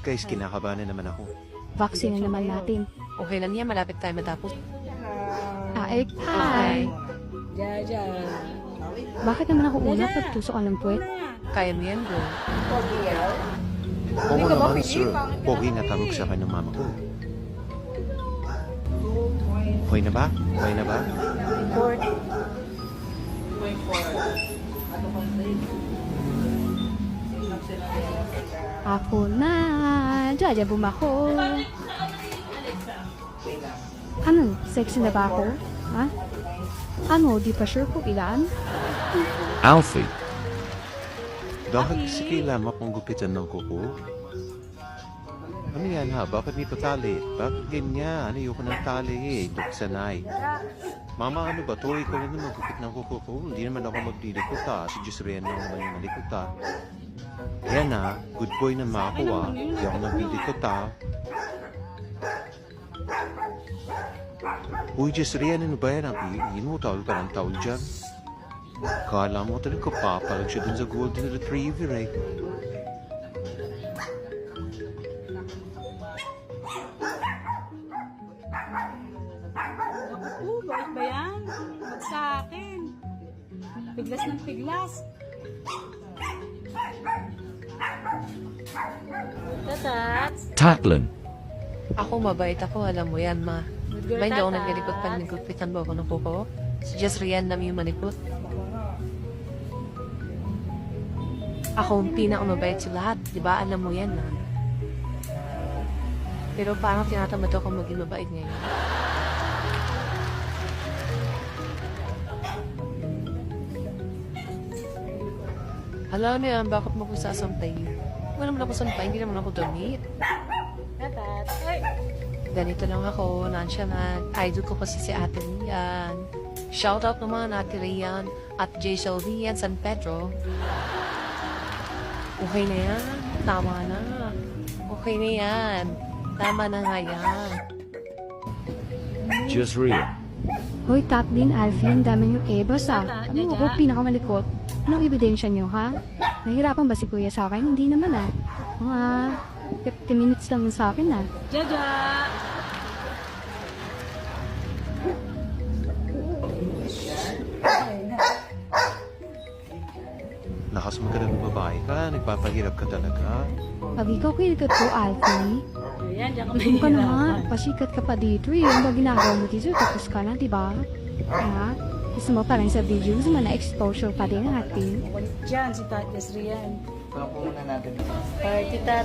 Guys, kinakabahan na naman ako. Vaccine na naman natin. Okay lang yan, malapit tayo matapos. Hi! Jaja. Bakit naman ako ulap at tusok ang puwet? Kaya mo yan, bro. Oo naman, sir. Pogi na tawag sa akin ng mama ko. Okay na ba? Okay na ba? Ako na! Jaja bumako! Ano? Sexy na ba ako? Ha? Ano? Di pa sure kung ilan? Alfie. Bakit kasi kailangan akong gupitan ng kuko? Ano yan ha? Bakit may patali? Bakit ganyan? Ayoko ng tali eh. Hindi ko sanay. Mama, ano ba? Tuloy ko rin naman magupit ng kuko ko. Hindi naman ako magdilikot ha. Si Diyos Rian lang naman yung malikot ha. Yan ha. Good boy na ako ha. Hindi ako nagdilikot ha. Uy, Diyos Rian, ano ba yan? Ang mo, tawag ka ng tawag dyan. Kala mo talaga papalag siya dun sa Golden Retriever eh. Bakit ba yan? Huwag sa akin. Piglas ng piglas. Tatat. Tatlin. Ako mabait ako, alam mo yan, ma. Good girl, Ba hindi ako Tatat. naglikot pa nagkupitan mo ako ng kuko? Si Just Rian namin yung malikot. Ako ang pinakamabait sa lahat, di ba? Alam mo yan, na. Pero parang tinatamad ako maging mabait ngayon. Alam mo yan, bakit mo ko sasampay? Wala naman ako sampay, hindi naman ako damit. Tatat. Ay. Ganito lang ako, nonchalant. Idol ko kasi si Ate Rian. Shoutout naman Ate Rian at J. Rian San Pedro. Okay na yan. Tama na. Okay na yan. Tama na nga yan. Just real. Hoy, Tatlin, Alfie, ang dami yung ebos ah. Ano ako, pinakamalikot? Anong ebidensya nyo, ha? Nahirapan ba si Kuya sa akin? Hindi naman ah. Mga 50 minutes lang sa akin ah. Jaja. Lakas mo ka ng babae ka, nagpapahirap ka talaga. Pag ikaw kinikat ko, Alfie, Ayan, diyan ka ano ka na nga, mahirap. pasikat ka pa dito. Yung ba ginagawa mo dito, tapos ka na, di ba? Ha? Gusto mo pa rin sa video, gusto mo na exposure pa din natin. Diyan, si Tatas Rian. Pakuha na natin. Party Tat.